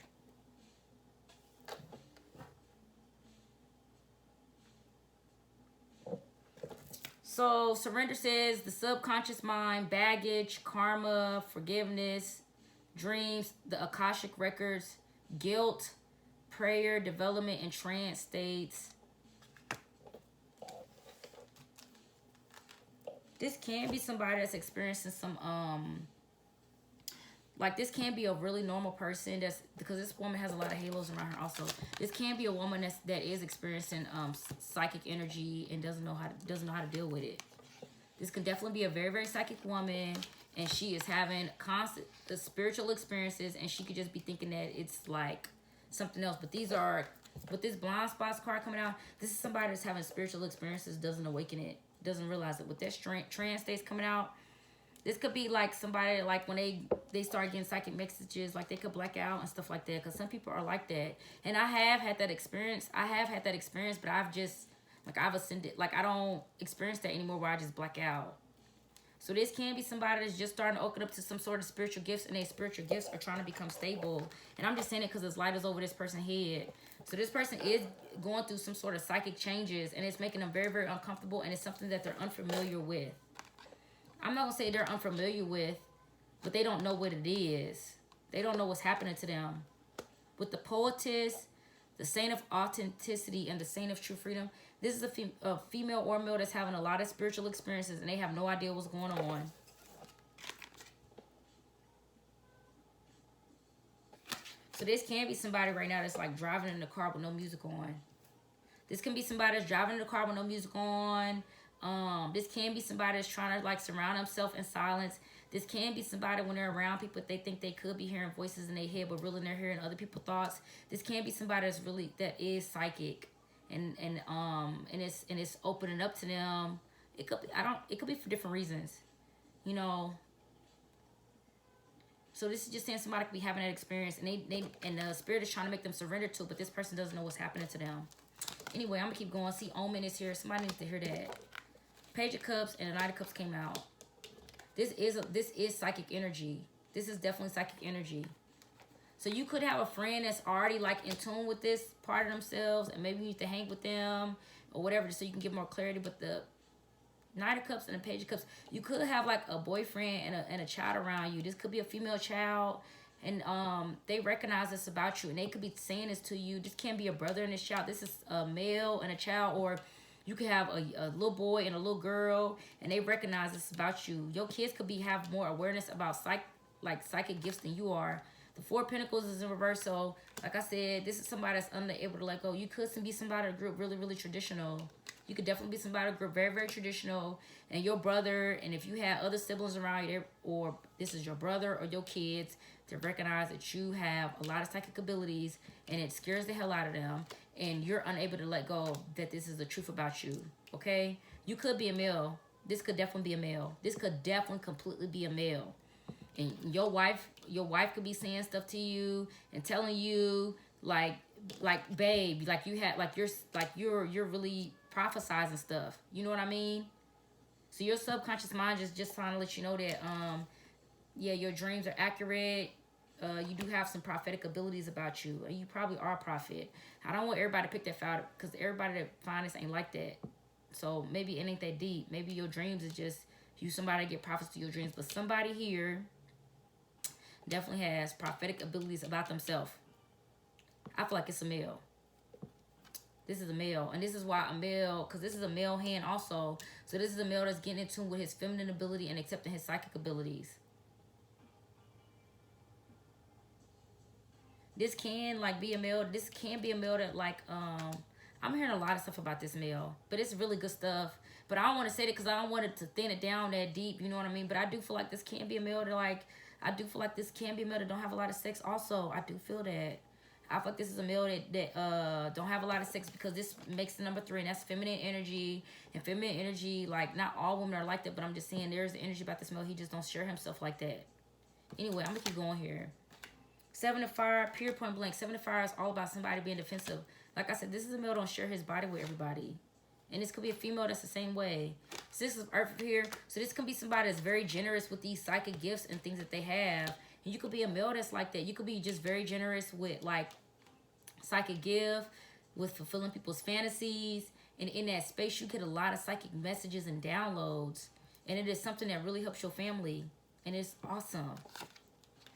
So surrender says the subconscious mind, baggage, karma, forgiveness, dreams, the Akashic records, guilt, prayer, development, and trance states. This can be somebody that's experiencing some like this can be a really normal person that's, because this woman has a lot of halos around her also. This can be a woman that is experiencing psychic energy and doesn't know how to deal with it. This can definitely be a very, very psychic woman, and she is having constant the spiritual experiences, and she could just be thinking that it's like something else. But these are, with this blind spots card coming out, this is somebody that's having spiritual experiences, doesn't awaken it, doesn't realize it. With that trance states coming out, this could be like somebody, like when they start getting psychic messages, like they could black out and stuff like that. Because some people are like that. And I have had that experience. But I've just, like, I've ascended. Like, I don't experience that anymore where I just black out. So this can be somebody that's just starting to open up to some sort of spiritual gifts. And their spiritual gifts are trying to become stable. And I'm just saying it because this light is over this person's head. So this person is going through some sort of psychic changes. And it's making them very, very uncomfortable. And it's something that they're unfamiliar with. I'm not going to say they're unfamiliar with, but they don't know what it is. They don't know what's happening to them. With the poetess, The saint of authenticity and the saint of true freedom. This is a female or male that's having a lot of spiritual experiences and they have no idea what's going on. So this can be somebody right now that's like driving in the car with no music on. This can be somebody that's driving in the car with no music on. This can be somebody that's trying to like surround themselves in silence. This can be somebody when they're around people, they think they could be hearing voices in their head, but really they're hearing other people's thoughts. This can be somebody that is psychic, and it's opening up to them. It could be for different reasons, you know. So this is just saying somebody could be having that experience, and the spirit is trying to make them surrender to it, but this person doesn't know what's happening to them. Anyway, I'm gonna keep going. See, Omen is here. Somebody needs to hear that. Page of Cups and the Knight of Cups came out. This is psychic energy. This is definitely psychic energy. So you could have a friend that's already like in tune with this part of themselves, and maybe you need to hang with them or whatever, so you can get more clarity. But the Knight of Cups and the Page of Cups, you could have like a boyfriend and a child around you. This could be a female child, and they recognize this about you, and they could be saying this to you. This can't be a brother and a child. This is a male and a child, or you could have a little boy and a little girl, and they recognize this about you. Your kids could have more awareness about psychic gifts than you are. The Four of Pentacles is in reverse, so like I said, this is somebody that's unable to let go. You could be somebody that grew up really, really traditional. You could definitely be somebody that grew up very, very traditional, and your brother, and if you had other siblings around you, or this is your brother or your kids, to recognize that you have a lot of psychic abilities, and it scares the hell out of them, and you're unable to let go that this is the truth about you, okay? You could be a male. This could definitely be a male. This could definitely completely be a male. And your wife could be saying stuff to you and telling you like babe, like you're really prophesizing stuff. You know what I mean? So your subconscious mind is just trying to let you know that yeah, your dreams are accurate. You do have some prophetic abilities about you, and you probably are a prophet. I don't want everybody to pick that out, because everybody that find this ain't like that. So maybe it ain't that deep. Maybe your dreams is just you somebody get prophets to your dreams, but somebody here definitely has prophetic abilities about themselves. I feel like it's a male. This is a male, and this is why a male, because this is a male hand also. So this is a male that's getting in tune with his feminine ability and accepting his psychic abilities. This can like be a male. This can be a male that like I'm hearing a lot of stuff about this male, but it's really good stuff. But I don't want to say it because I don't want it to thin it down that deep. You know what I mean? But I do feel like this can be a male that like, I do feel like this can be a male that don't have a lot of sex also. I do feel that. I feel like this is a male that don't have a lot of sex, because this makes the number 3, and that's feminine energy. And feminine energy, like, not all women are like that, but I'm just saying there's the energy about this male. He just don't share himself like that. Anyway, I'm going to keep going here. 7 of Fire, pure point blank. 7 of Fire is all about somebody being defensive. Like I said, this is a male don't share his body with everybody. And this could be a female that's the same way. 6 of Earth here. So this could be somebody that's very generous with these psychic gifts and things that they have. And you could be a male that's like that. You could be just very generous with like psychic gift, with fulfilling people's fantasies. And in that space, you get a lot of psychic messages and downloads. And it is something that really helps your family. And it's awesome.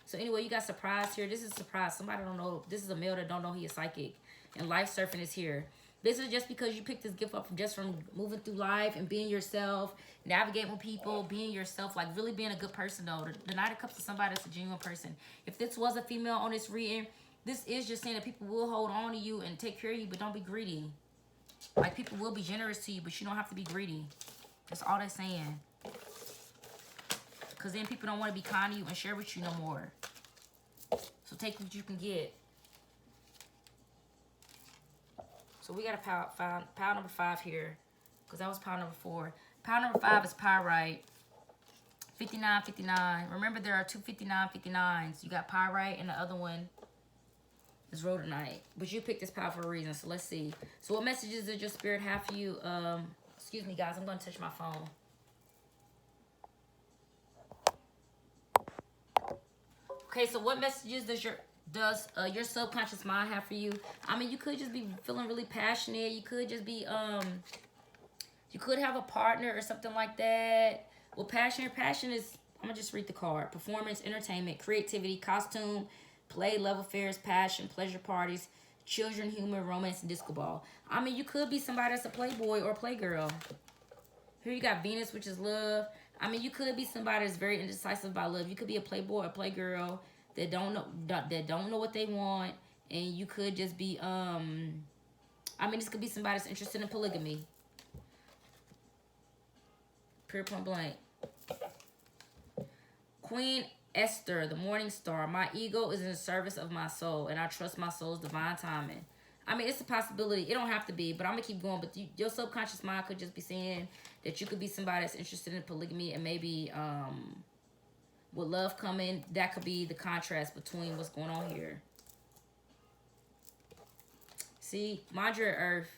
So anyway, you got surprise here. This is a surprise. Somebody don't know. This is a male that don't know he is psychic. And life surfing is here. This is just because you picked this gift up just from moving through life and being yourself, navigating with people, being yourself, like really being a good person though. The Knight of Cups is somebody that's a genuine person. If this was a female on this reading, this is just saying that people will hold on to you and take care of you, but don't be greedy. Like, people will be generous to you, but you don't have to be greedy. That's all they're saying. Because then people don't want to be kind to you and share with you no more. So take what you can get. So we got a pile number 5 here, because that was pile number 4. Pile number 5 is Pyrite. 59, 59. Remember, there are 2 59, 59s. You got Pyrite, and the other one is Rhodonite. But you picked this pile for a reason, so let's see. So what messages did your spirit have for you? Excuse me, guys. I'm going to touch my phone. Okay, so what messages does your subconscious mind have for you? I mean, you could just be feeling really passionate. You could just be you could have a partner or something like that. Well, passion is, I'm gonna just read the card. Performance, entertainment, creativity, costume, play, love affairs, passion, pleasure parties, children, humor, romance, and disco ball. I mean, you could be somebody that's a playboy or a playgirl. Here you got Venus, which is love. I mean, you could be somebody that's very indecisive about love. You could be a playboy or playgirl that don't know what they want, and you could just be I mean, this could be somebody that's interested in polygamy. Pure point blank. Queen Esther, the morning star. My ego is in the service of my soul, and I trust my soul's divine timing. I mean, it's a possibility. It don't have to be, but I'm going to keep going. But your subconscious mind could just be saying that you could be somebody that's interested in polygamy, and maybe with love coming, that could be the contrast between what's going on here. See, Madre Earth.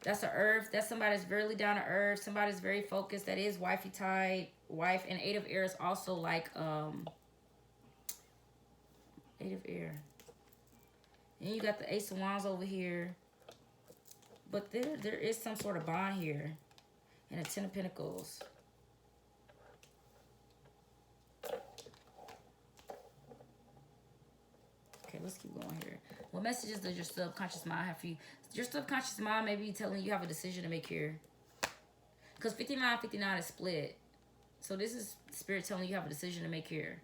That's an earth. That's somebody that's very down to earth. Somebody that's very focused. That is wifey type. Wife. And 8 of air is also like 8 of air. And you got the Ace of Wands over here. But there is some sort of bond here. And a 10 of Pentacles. Okay, let's keep going here. What messages does your subconscious mind have for you? Your subconscious mind may be telling you have a decision to make here. Because 59-59 is split. So this is Spirit telling you have a decision to make here.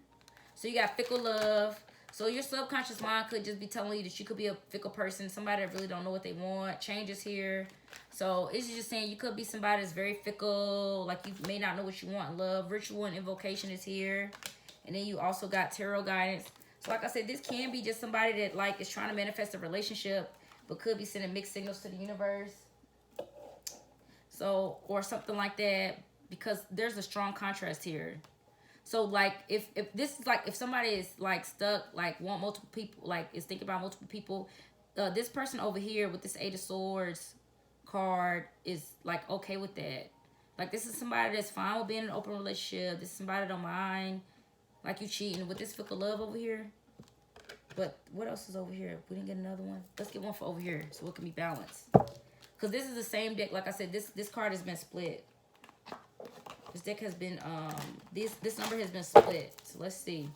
So you got fickle love. So your subconscious mind could just be telling you that you could be a fickle person. Somebody that really don't know what they want. Changes here. So it's just saying you could be somebody that's very fickle. Like you may not know what you want in love. Ritual and invocation is here. And then you also got tarot guidance. So like I said, this can be just somebody that like is trying to manifest a relationship, but could be sending mixed signals to the universe. So, or something like that, because there's a strong contrast here. So like if this is like if somebody is like stuck, like want multiple people, like is thinking about multiple people, this person over here with this 8 of Swords card is like okay with that. Like this is somebody that's fine with being in an open relationship. This is somebody that don't mind like you cheating with this fickle love over here. But what else is over here? We didn't get another one. Let's get one for over here so it can be balanced. Because this is the same deck. Like I said, this card has been split. This deck has been, this number has been split. So let's see.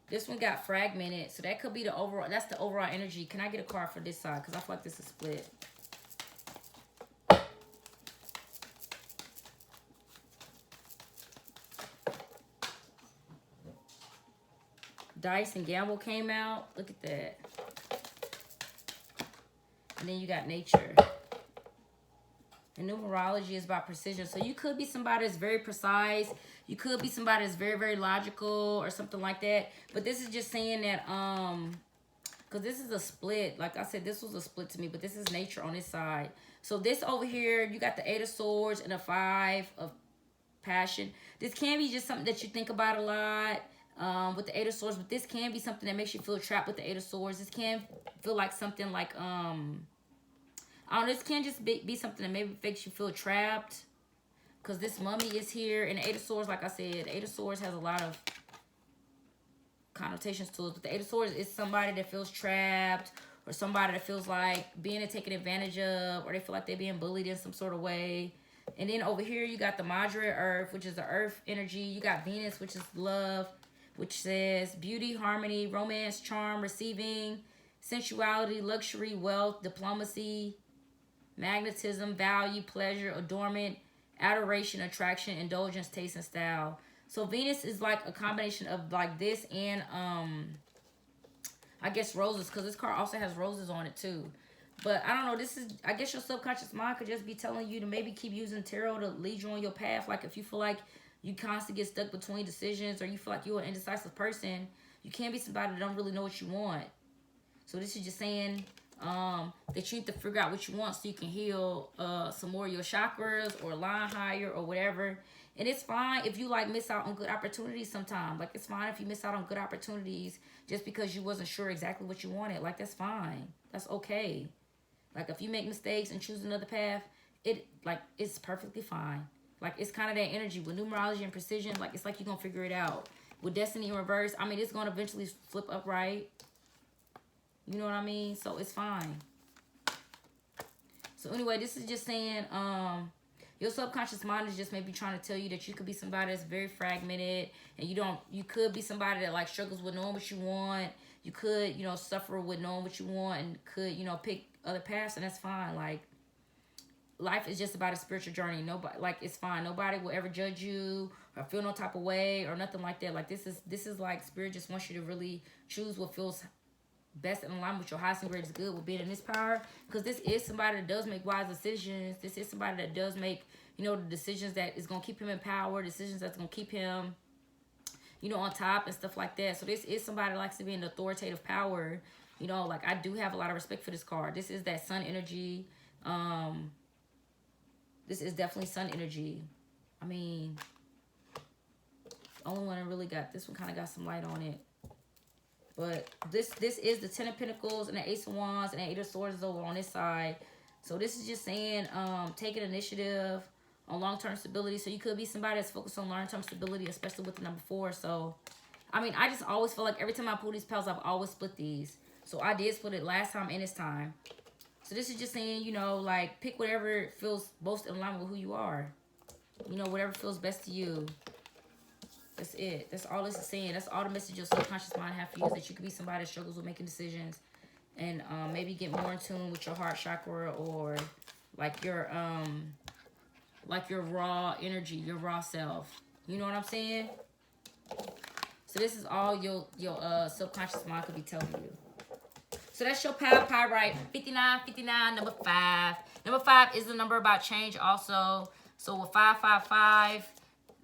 This one got fragmented. So that could be the overall, that's the overall energy. Can I get a card for this side? Because I feel like this is split. Dice and Gamble came out. Look at that. And then you got nature. And numerology is about precision. So you could be somebody that's very precise. You could be somebody that's very, very logical or something like that. But this is just saying that, because this is a split. Like I said, this was a split to me. But this is nature on this side. So this over here, you got the 8 of Swords and a 5 of Passion. This can be just something that you think about a lot. With the 8 of Swords, but this can be something that makes you feel trapped with the 8 of Swords. This can feel like something like, I don't know, this can just be something that maybe makes you feel trapped. Because this mummy is here. And the 8 of Swords, like I said, the 8 of Swords has a lot of connotations to it. But the 8 of Swords is somebody that feels trapped, or somebody that feels like being taken advantage of, or they feel like they're being bullied in some sort of way. And then over here, you got the Madre Earth, which is the earth energy. You got Venus, which is love, which says beauty, harmony, romance, charm, receiving, sensuality, luxury, wealth, diplomacy, magnetism, value, pleasure, adornment, adoration, attraction, indulgence, taste, and style. So Venus is like a combination of like this and I guess roses, because this card also has roses on it too. But I don't know, this is, I guess your subconscious mind could just be telling you to maybe keep using tarot to lead you on your path. Like if you feel like you constantly get stuck between decisions, or you feel like you're an indecisive person, you can't be somebody that don't really know what you want. So this is just saying that you need to figure out what you want so you can heal some more of your chakras or line higher or whatever. And it's fine if you like miss out on good opportunities sometimes. Like it's fine if you miss out on good opportunities just because you wasn't sure exactly what you wanted. Like that's fine. That's okay. Like if you make mistakes and choose another path, it's perfectly fine. Like it's kind of that energy with numerology and precision. Like it's like you're gonna figure it out. With destiny in reverse, I mean it's gonna eventually flip upright. You know what I mean? So it's fine. So anyway, this is just saying Your subconscious mind is just maybe trying to tell you that you could be somebody that's very fragmented, and you could be somebody that like struggles with knowing what you want. You could, suffer with knowing what you want, and could, pick other paths, and that's fine. Like, life is just about a spiritual journey. Nobody, like, it's fine. Nobody will ever judge you or feel no type of way or nothing like that. Like, this is like spirit just wants you to really choose what feels best in alignment with your highest and greatest good with being in this power, because this is somebody that does make wise decisions. This is somebody that does make, the decisions that is going to keep him in power, decisions that's going to keep him, on top and stuff like that. So this is somebody that likes to be in authoritative power. Like, I do have a lot of respect for this card. This is that sun energy. This is definitely sun energy. I mean, only one I really got, this one kind of got some light on it. But this is the Ten of Pentacles and the Ace of Wands, and the Eight of Swords is over on this side. So this is just saying, take an initiative on long-term stability. So you could be somebody that's focused on long-term stability, especially with the number 4. So, I mean, I just always feel like every time I pull these pals, I've always split these. So I did split it last time and this time. So this is just saying, like, pick whatever feels most in line with who you are. Whatever feels best to you. That's it. That's all this is saying. That's all the message your subconscious mind have for you, is that you could be somebody that struggles with making decisions, and maybe get more in tune with your heart chakra, or like your raw energy, your raw self. You know what I'm saying? So this is all your subconscious mind could be telling you. So that's your Pyrite, 5959, number 5. Number 5 is the number about change also. So with 555,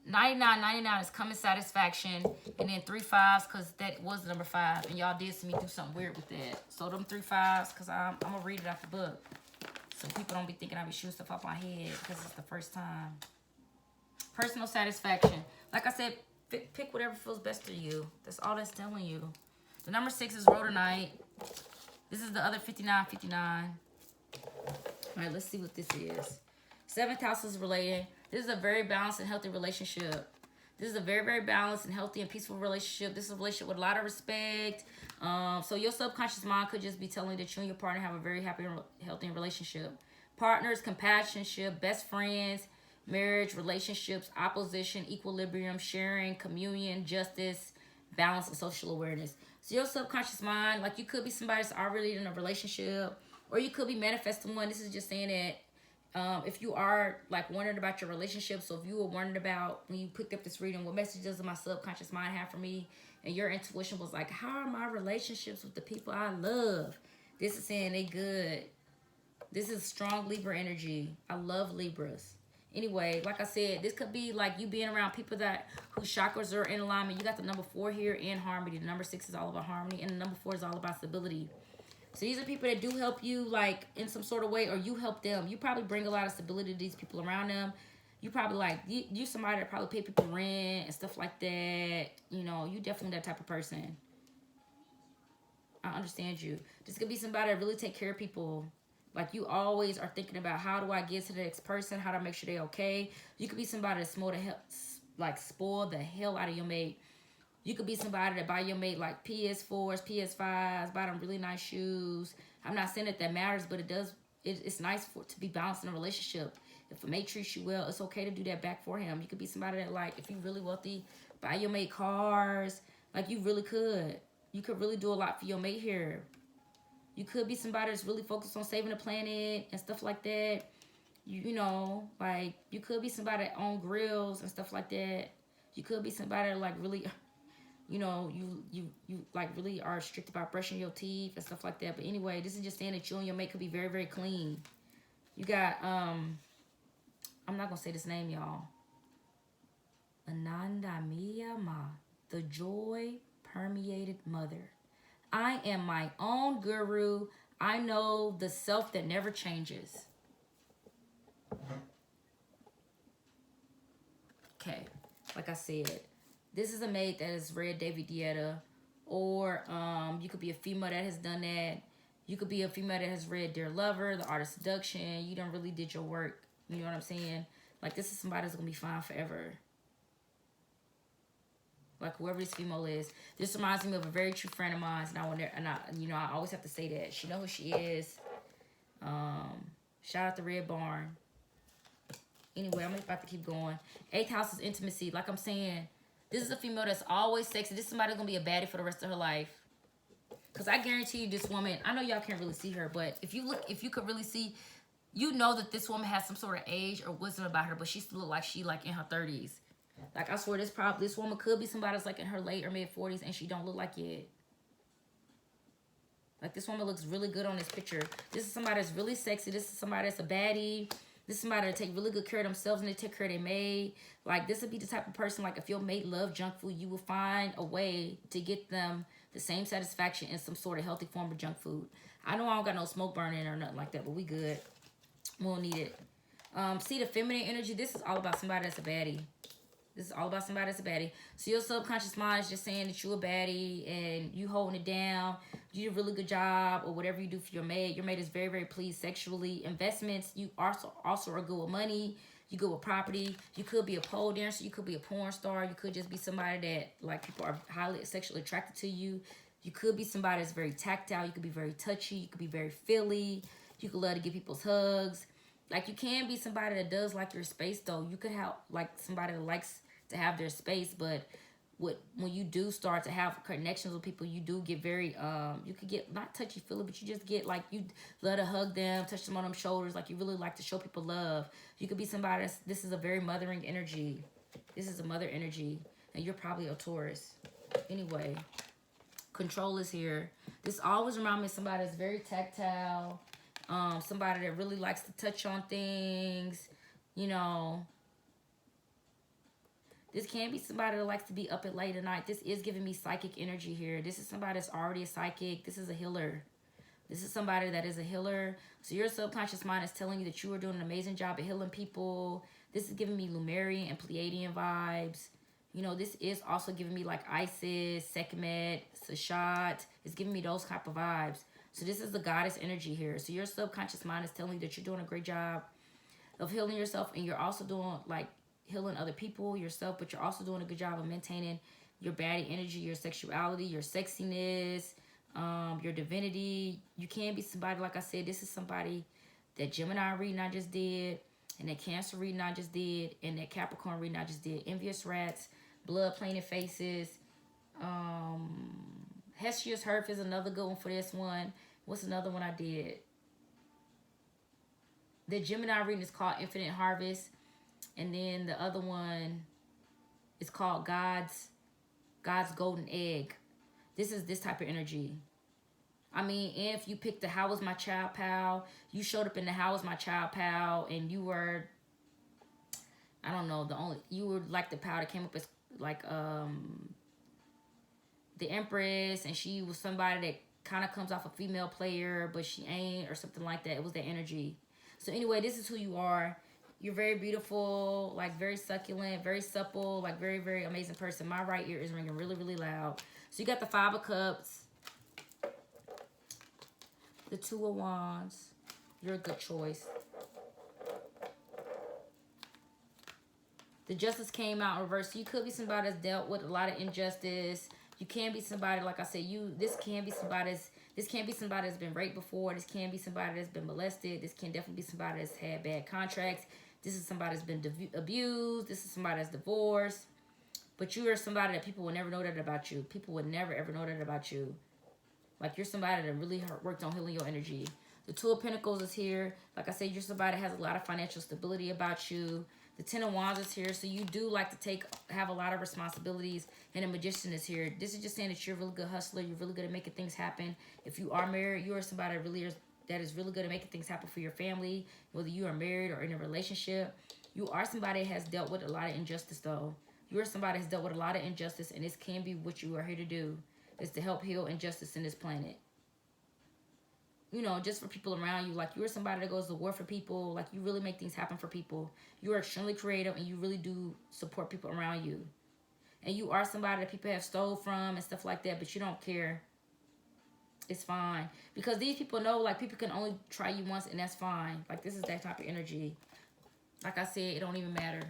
99 is coming satisfaction, and then 3 5s, because that was the number 5, and y'all did see me do something weird with that. So them 3 5s, because I'm gonna read it off the book, so people don't be thinking I be shooting stuff off my head because it's the first time. Personal satisfaction, like I said, pick whatever feels best to you. That's all that's telling you. The number 6 is Rhodonite. This is the other 5959. All right, let's see what this is. 7th house is related. This is a very balanced and healthy relationship. This is a very, very balanced and healthy and peaceful relationship. This is a relationship with a lot of respect. So your subconscious mind could just be telling you that you and your partner have a very happy and healthy relationship. Partners, companionship, best friends, marriage, relationships, opposition, equilibrium, sharing, communion, justice, balance, and social awareness. So your subconscious mind, like, you could be somebody that's already in a relationship, or you could be manifesting one. This is just saying that if you are, like, wondering about your relationship, so if you were wondering about, when you picked up this reading, what messages does my subconscious mind have for me, and your intuition was like, how are my relationships with the people I love? This is saying they good. This is strong Libra energy. I love Libras. Anyway, like I said, this could be like you being around people whose chakras are in alignment. You got the number 4 here in harmony. The number 6 is all about harmony, and the number 4 is all about stability. So these are people that do help you, like, in some sort of way, or you help them. You probably bring a lot of stability to these people around them. You probably, like, you somebody that probably pay people rent and stuff like that. You definitely that type of person. I understand you. This could be somebody that really take care of people. Like, you always are thinking about, how do I get to the next person? How do I make sure they're okay? You could be somebody that spoil the hell out of your mate. You could be somebody that buy your mate, like, PS4s, PS5s, buy them really nice shoes. I'm not saying that matters, but it's nice to be balanced in a relationship. If a mate treats you well, it's okay to do that back for him. You could be somebody that, like, if you're really wealthy, buy your mate cars. Like, you really could. You could really do a lot for your mate here. You could be somebody that's really focused on saving the planet and stuff like that. Like, you could be somebody that owns grills and stuff like that. You could be somebody that, like, really, you like, really are strict about brushing your teeth and stuff like that. But anyway, this is just saying that you and your mate could be very, very clean. You got, I'm not going to say this name, y'all. Anandamiyama, the joy permeated mother. I am my own guru. I know the self that never changes. Okay, like I said, this is a mate that has read David Guetta, or you could be a female that has done that. You could be a female that has read Dear Lover, The Art of Seduction. You done really did your work. You know what I'm saying? Like, this is somebody that's gonna be fine forever. Like, whoever this female is, this reminds me of a very true friend of mine, and I always have to say that. She knows who she is. Shout out to Red Barn. Anyway, I'm about to keep going. 8th house is intimacy. Like I'm saying, this is a female that's always sexy. This is somebody that's going to be a baddie for the rest of her life. Because I guarantee you this woman, I know y'all can't really see her, but if you could really see, you know that this woman has some sort of age or wisdom about her, but she still look like she like in her 30s. Like I swear this woman could be somebody that's like in her late or mid 40s and she don't look like it. Like this woman looks really good on this picture. This is somebody that's really sexy. This is somebody that's a baddie. This is somebody that take really good care of themselves and they take care of their maid. Like this would be the type of person, like if your mate loved junk food, you will find a way to get them the same satisfaction in some sort of healthy form of junk food. I know I don't got no smoke burning or nothing like that, but we good. We won't need it. See the feminine energy? This is all about somebody that's a baddie. This is all about somebody that's a baddie. So your subconscious mind is just saying that you a baddie and you holding it down. You did a really good job or whatever you do for your maid. Your maid is very, very pleased sexually. Investments, you also are good with money. You good with property. You could be a pole dancer. You could be a porn star. You could just be somebody that like people are highly sexually attracted to you. You could be somebody that's very tactile. You could be very touchy. You could be very feely. You could love to give people's hugs. Like you can be somebody that does like your space though. You could have like somebody that likes to have their space, but when you do start to have connections with people, you do get very you could get not touchy feely, but you just get like you love to hug them, touch them on them shoulders, like you really like to show people love. You could be somebody that's, this is a very mothering energy. This is a mother energy, and you're probably a Taurus. Anyway, control is here. This always reminds me of somebody that's very tactile, somebody that really likes to touch on things, you know. This can be somebody that likes to be up at late at night. This is giving me psychic energy here. This is somebody that's already a psychic. This is a healer. This is somebody that is a healer. So your subconscious mind is telling you that you are doing an amazing job at healing people. This is giving me Lemurian and Pleiadian vibes. You know, this is also giving me like Isis, Sekhmet, Sashat. It's giving me those type of vibes. So this is the goddess energy here. So your subconscious mind is telling you that you're doing a great job of healing yourself. And you're also doing like healing other people, yourself, but you're also doing a good job of maintaining your baddie energy, your sexuality, your sexiness, your divinity. You can be somebody, like I said, this is somebody that Gemini reading I just did, and that Cancer reading I just did, and that Capricorn reading I just did. Envious rats, blood planet faces, Hesius Herf is another good one for this one. What's another one I did? The Gemini reading is called Infinite Harvest. And then the other one is called God's Golden Egg. This is this type of energy. I mean, and if you picked the How Was My Child Pal, you showed up in the How Was My Child Pal, and you were, I don't know, you were like the pal that came up as like the Empress, and she was somebody that kind of comes off a female player, but she ain't, or something like that. It was that energy. So anyway, this is who you are. You're very beautiful, like very succulent, very supple, like very, very amazing person. My right ear is ringing really, really loud. So you got the 5 of Cups, the 2 of Wands. You're a good choice. The Justice came out in reverse. So you could be somebody that's dealt with a lot of injustice. You can be somebody, like I said, this can be somebody that's been raped before. This can be somebody that's been molested. This can definitely be somebody that's had bad contracts. This is somebody that's been abused. This is somebody that's divorced. But you are somebody that people will never know that about you. People would never, ever know that about you. Like, you're somebody that really worked on healing your energy. The 2 of Pentacles is here. Like I said, you're somebody that has a lot of financial stability about you. The 10 of Wands is here. So you do like to have a lot of responsibilities. And the Magician is here. This is just saying that you're a really good hustler. You're really good at making things happen. If you are married, you are somebody that is really good at making things happen for your family. Whether you are married or in a relationship. You are somebody that has dealt with a lot of injustice, though. You are somebody that's dealt with a lot of injustice. And this can be what you are here to do. Is to help heal injustice in this planet. You know, just for people around you. Like, you're somebody that goes to war for people. Like, you really make things happen for people. You are extremely creative, and you really do support people around you. And you are somebody that people have stole from and stuff like that, but you don't care. It's fine. Because these people know, like, people can only try you once, and that's fine. Like, this is that type of energy. Like I said, it don't even matter.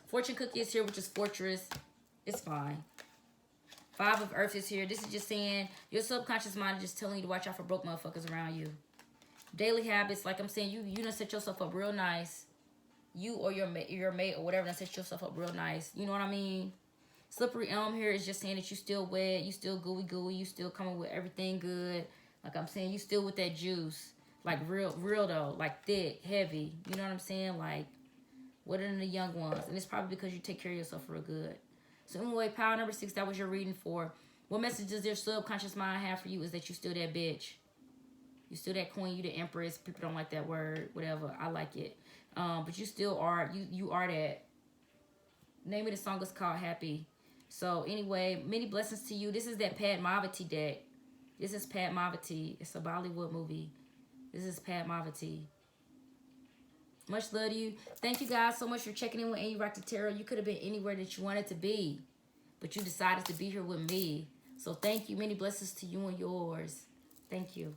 Fortune cookie is here, which is Fortress. It's fine. 5 of Earth is here. This is just saying your subconscious mind is just telling you to watch out for broke motherfuckers around you. Daily habits, like I'm saying, you done set yourself up real nice. you or your mate or whatever, and set yourself up real nice. You know what I mean? Slippery elm here is just saying that you still wet, you still gooey, you still coming with everything good. Like I'm saying, you still with that juice. Like real though, like thick, heavy. You know what I'm saying? Like wetter than the young ones. And it's probably because you take care of yourself real good. So anyway, power number 6, that was your reading for. What message does their subconscious mind have for you is that you still that bitch. You still that queen, you the empress. People don't like that word, whatever. I like it. But you still are, you are that. Name of the song is called Happy. So anyway, many blessings to you. This is that Padmavati deck. This is Padmavati. It's a Bollywood movie. This is Padmavati. Much love to you. Thank you guys so much for checking in with Anurakti Tarot. You could have been anywhere that you wanted to be, but you decided to be here with me. So thank you. Many blessings to you and yours. Thank you.